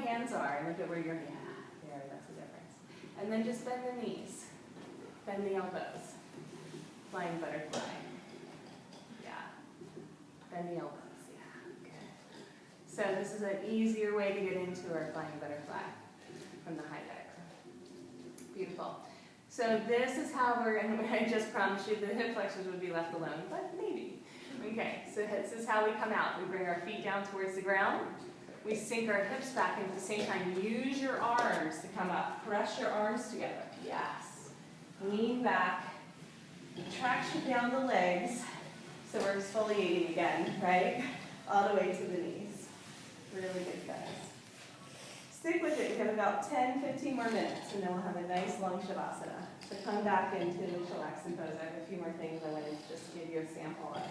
hands are. Look at where your hand, there, that's the difference. And then just bend the knees. Bend the elbows. Flying butterfly. Yeah. Bend the elbows, yeah, good. So this is an easier way to get into our flying butterfly from the high dive. Beautiful. So this is how we're, and I just promised you the hip flexors would be left alone, but maybe. Okay, so this is how we come out. We bring our feet down towards the ground. We sink our hips back, and at the same time, use your arms to come up. Press your arms together. Yes. Lean back. Traction down the legs. So we're exfoliating again, right? All the way to the knees. Really good, guys. Stick with it. We have about 10, 15 more minutes, and then we'll have a nice long Shavasana. So come back into the chillaxing pose. I have a few more things I wanted to just give you a sample of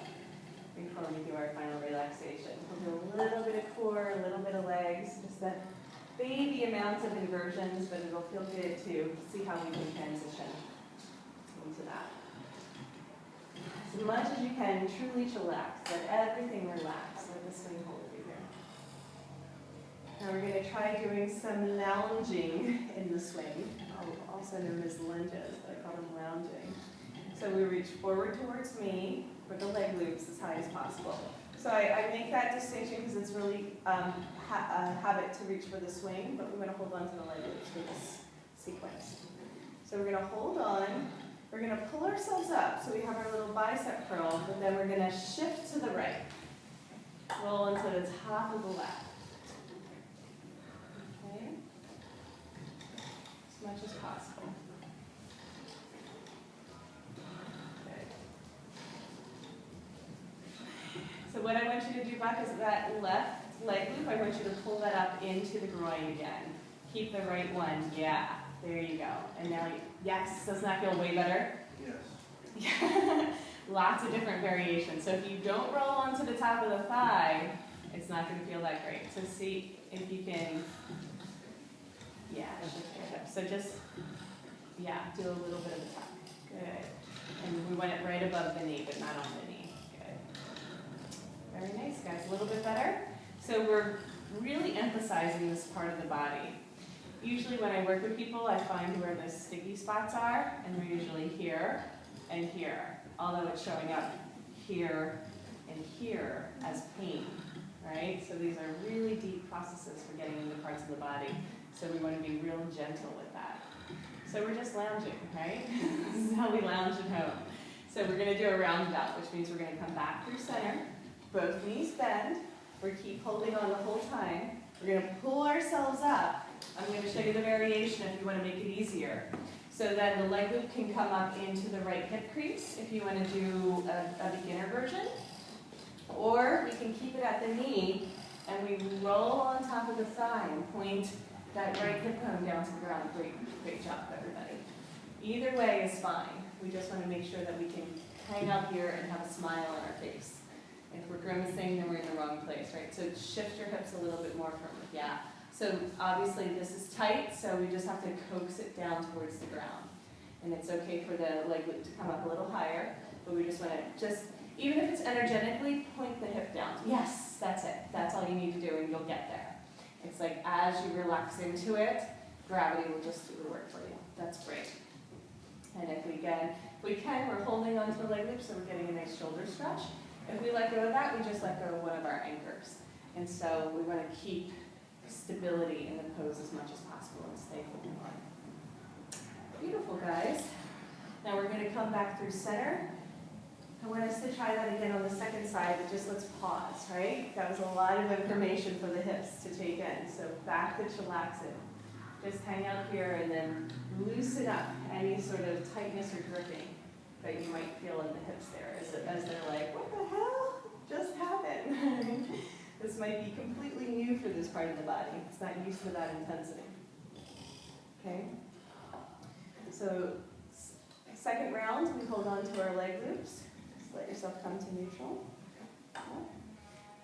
before we do our final relaxation. We'll do a little bit of core, a little bit of legs, just that baby amounts of inversions, but it'll feel good to see how we can transition into that. As much as you can, truly chillax, let everything relax, let the swing hold you here. Now we're going to try doing some lounging in the swing, also known as lunges, but I call them lounging. So we reach forward towards me, with the leg loops as high as possible. So I make that distinction because it's really a habit to reach for the swing, but we want to hold on to the leg loops for this sequence. So we're going to hold on. We're going to pull ourselves up so we have our little bicep curl, but then we're going to shift to the right. Roll into the top of the left. Okay? As much as possible. So what I want you to do back is that left leg loop, I want you to pull that up into the groin again. Keep the right one, yeah, there you go. And now, yes, doesn't that feel way better? Yes. Lots of different variations. So if you don't roll onto the top of the thigh, it's not going to feel that great. So see if you can, yeah, shift your hips. So just, yeah, do a little bit of a tuck. Good. And we want it right above the knee, but not on the knee. Very nice, guys. A little bit better. So we're really emphasizing this part of the body. Usually when I work with people, I find where the sticky spots are, and they're usually here and here, although it's showing up here and here as pain, right? So these are really deep processes for getting into parts of the body. So we want to be real gentle with that. So we're just lounging, right? This is how we lounge at home. So we're going to do a roundabout, which means we're going to come back through center. Both knees bend. We keep holding on the whole time. We're going to pull ourselves up. I'm going to show you the variation if you want to make it easier. So then the leg loop can come up into the right hip crease if you want to do a beginner version. Or we can keep it at the knee and we roll on top of the thigh and point that right hip bone down to the ground. Great job, everybody. Either way is fine. We just want to make sure that we can hang up here and have a smile on our face. If we're grimacing, then we're in the wrong place, right? So shift your hips a little bit more firmly. Yeah. So obviously this is tight, so we just have to coax it down towards the ground. And it's okay for the leg loop to come up a little higher, but we just want to even if it's energetically, point the hip down. Yes, that's it. That's all you need to do and you'll get there. It's like as you relax into it, gravity will just do the work for you. That's great. And if we can, we're holding onto the leg loop, so we're getting a nice shoulder stretch. If we let go of that, we just let go of one of our anchors. And so we want to keep stability in the pose as much as possible and stay holding on. Beautiful, guys. Now we're going to come back through center. I want us to try that again on the second side, but just let's pause, right? That was a lot of information for the hips to take in. So back to chillaxing. Just hang out here and then loosen up any sort of tightness or gripping that you might feel in the hips there as they're like, what the hell just happened? This might be completely new for this part of the body. It's not used to that intensity. Okay? So second round, we hold on to our leg loops. Just let yourself come to neutral.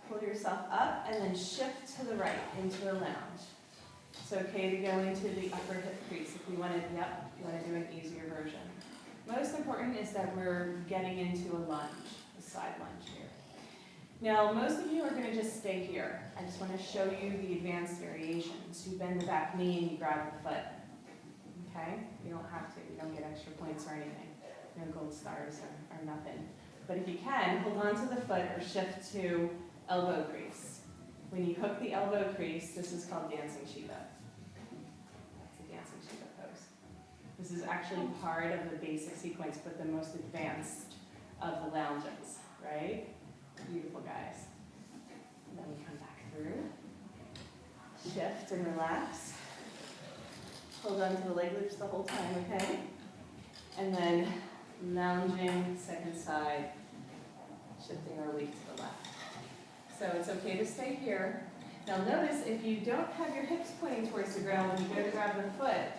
Pull yourself up and then shift to the right into a lounge. It's okay to go into the upper hip crease if you want to, if you want to do an easier version. Most important is that we're getting into a lunge, a side lunge here. Now, most of you are going to just stay here. I just want to show you the advanced variations. You bend the back knee and you grab the foot. Okay? You don't have to. You don't get extra points or anything. No gold stars or nothing. But if you can, hold on to the foot or shift to elbow crease. When you hook the elbow crease, this is called dancing Shiva. That's the dancing Shiva pose. This is actually part of the basic sequence, but the most advanced of the lounges, right? Beautiful, guys. And then we come back through. Shift and relax. Hold on to the leg loops the whole time, okay? And then lounging, second side, shifting our weight to the left. So it's okay to stay here. Now notice if you don't have your hips pointing towards the ground when you go to grab the foot,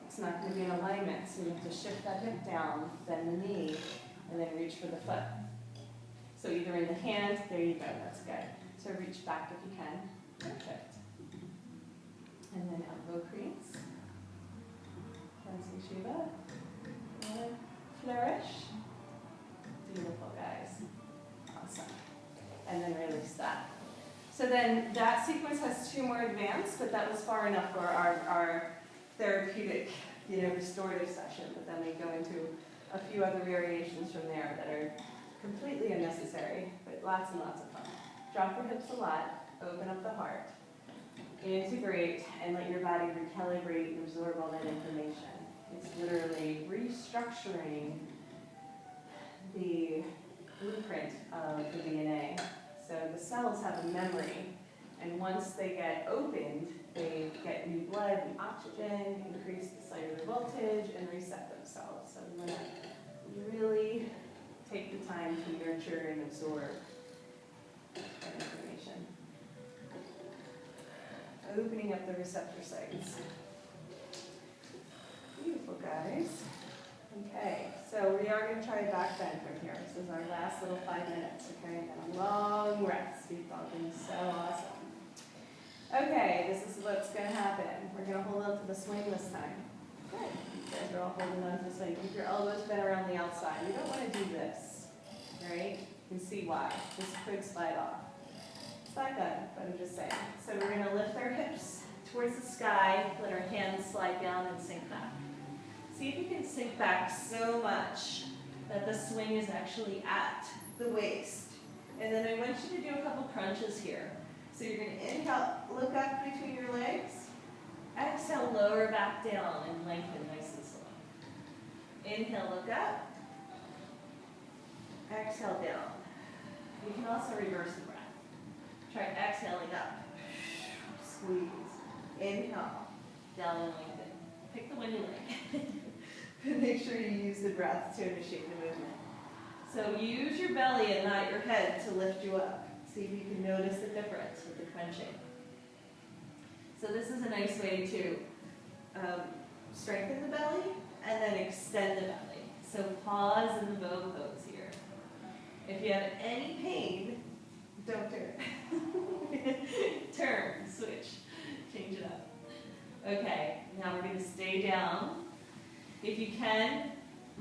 it's not going to be in alignment. So you have to shift that hip down, bend the knee, and then reach for the foot. So either in the hand, there you go, that's good. So reach back if you can. Perfect. And then elbow crease. Dancing Shiva. And flourish. Beautiful, guys. Awesome. And then release that. So then that sequence has 2 more advanced, but that was far enough for our therapeutic, restorative session. But then we go into a few other variations from there that are completely unnecessary, but lots and lots of fun. Drop your hips a lot, open up the heart, integrate, and let your body recalibrate and absorb all that information. It's literally restructuring the blueprint of the DNA. So the cells have a memory, and once they get opened, they get new blood and oxygen, increase the cellular voltage, and reset themselves. So we want to really take the time to nurture and absorb that information. Opening up the receptor sites. Beautiful, guys. Okay, so we are going to try a back bend from here. This is our last little 5 minutes, okay? And then a long rest. You've all been so awesome. Okay, this is what's going to happen. We're going to hold on to the swing this time. Good. You guys are all holding on to the swing. Keep your elbows bent around the outside. You don't want to do this, right? You can see why. This could slide off. It's not good, but I'm just saying. So we're going to lift our hips towards the sky, let our hands slide down and sink back. See if you can sink back so much that the swing is actually at the waist. And then I want you to do a couple crunches here. So you're going to inhale, look up between your legs. Exhale, lower back down and lengthen nice and slow. Inhale, look up. Exhale, down. You can also reverse the breath. Try exhaling up. Squeeze. Inhale, down and lengthen. Pick the one you like. But make sure you use the breath to initiate the movement. So use your belly and not your head to lift you up. See if you can notice the difference with the crunching. So this is a nice way to strengthen the belly and then extend the belly. So pause in the bow pose here. If you have any pain, don't do it. Turn, switch, change it up. Okay, now we're going to stay down. If you can,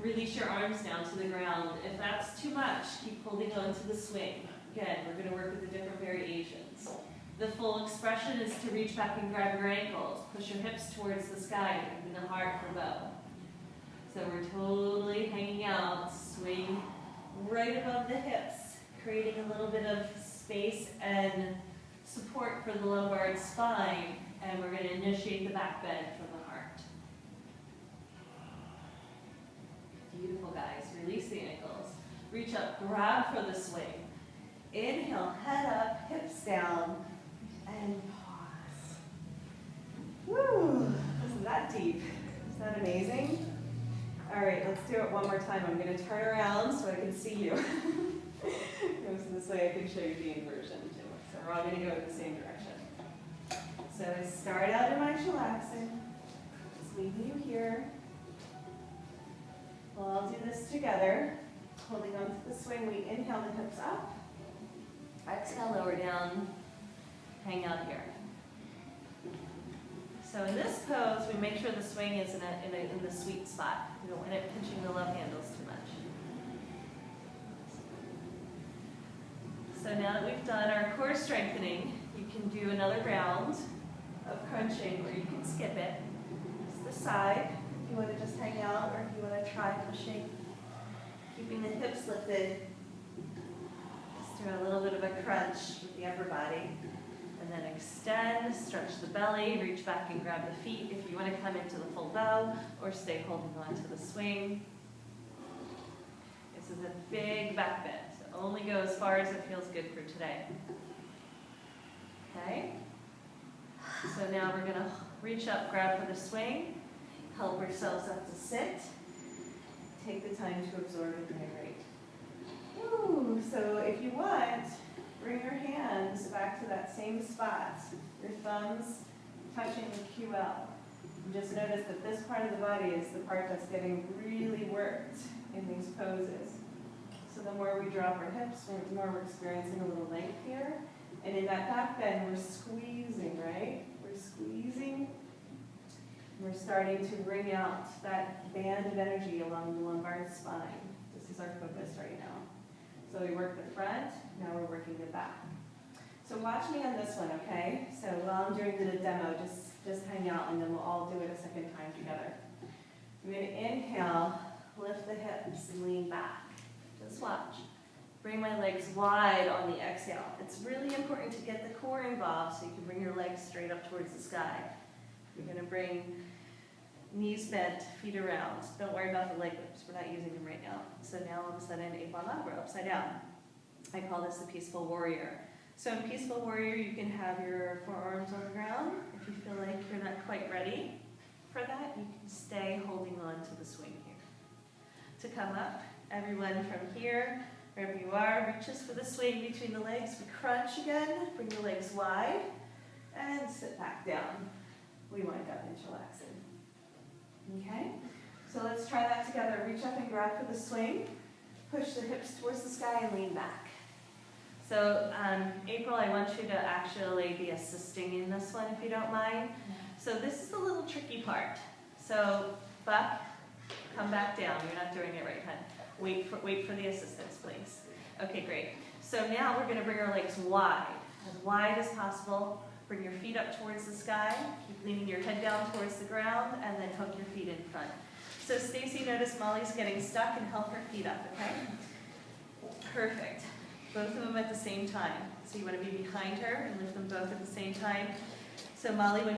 release your arms down to the ground. If that's too much, keep holding on to the swing. Again, we're going to work with the different variations. The full expression is to reach back and grab your ankles. Push your hips towards the sky, open the heart for bow. So we're totally hanging out, swing right above the hips, creating a little bit of space and support for the lumbar spine. And we're going to initiate the back bend from the heart. Beautiful, guys. Release the ankles. Reach up, grab for the swing. Inhale, head up, hips down, and pause. Woo! Isn't that deep? Isn't that amazing? All right, let's do it one more time. I'm going to turn around so I can see you. So this way I can show you the inversion too. So we're all going to go in the same direction. So I start out in my chillaxing. Just leaving you here. We'll all do this together. Holding on to the swing, we inhale the hips up. Exhale, lower down. Hang out here. So in this pose, we make sure the swing is in the sweet spot. We don't want it pinching the love handles too much. So now that we've done our core strengthening, you can do another round of crunching, or you can skip it. It's the side, if you want to just hang out, or if you want to try pushing, keeping the hips lifted. Just do a little bit of a crunch with the upper body. And then extend, stretch the belly, reach back and grab the feet if you want to come into the full bow, or stay holding on to the swing. This is a big back bend. So only go as far as it feels good for today. Okay? So now we're going to reach up, grab for the swing, help ourselves up to sit. Take the time to absorb and hydrate. Ooh, so if you want, bring your hands back to that same spot. Your thumbs touching the QL. And just notice that this part of the body is the part that's getting really worked in these poses. So the more we drop our hips, the more we're experiencing a little length here. And in that back bend, we're squeezing, right? We're squeezing. We're starting to bring out that band of energy along the lumbar spine. This is our focus right now. So we work the front, now we're working the back. So watch me on this one, okay? So while I'm doing the demo, just hang out and then we'll all do it a second time together. I'm going to inhale, lift the hips and lean back. Just watch. Bring my legs wide on the exhale. It's really important to get the core involved so you can bring your legs straight up towards the sky. You're going to bring knees bent, feet around. Don't worry about the leg lifts. We're not using them right now. So now all of a sudden, we're upside down. I call this the peaceful warrior. So in peaceful warrior, you can have your forearms on the ground. If you feel like you're not quite ready for that, you can stay holding on to the swing here. To come up, everyone from here, wherever you are, reaches for the swing between the legs. We crunch again, bring the legs wide, and sit back down. We wind up in chillaxing. Okay, so let's try that together. Reach up and grab for the swing. Push the hips towards the sky and lean back. So April, I want you to actually be assisting in this one if you don't mind. So this is the little tricky part. So buck, come back down. You're not doing it right, hun. Wait for the assistance, please. Okay, great. So now we're going to bring our legs wide as possible. Bring your feet up towards the sky. Keep leaning your head down towards the ground, and then hook your feet in front. So Stacy, notice Molly's getting stuck, and help her feet up, okay? Perfect. Both of them at the same time. So you want to be behind her and lift them both at the same time. So Molly, when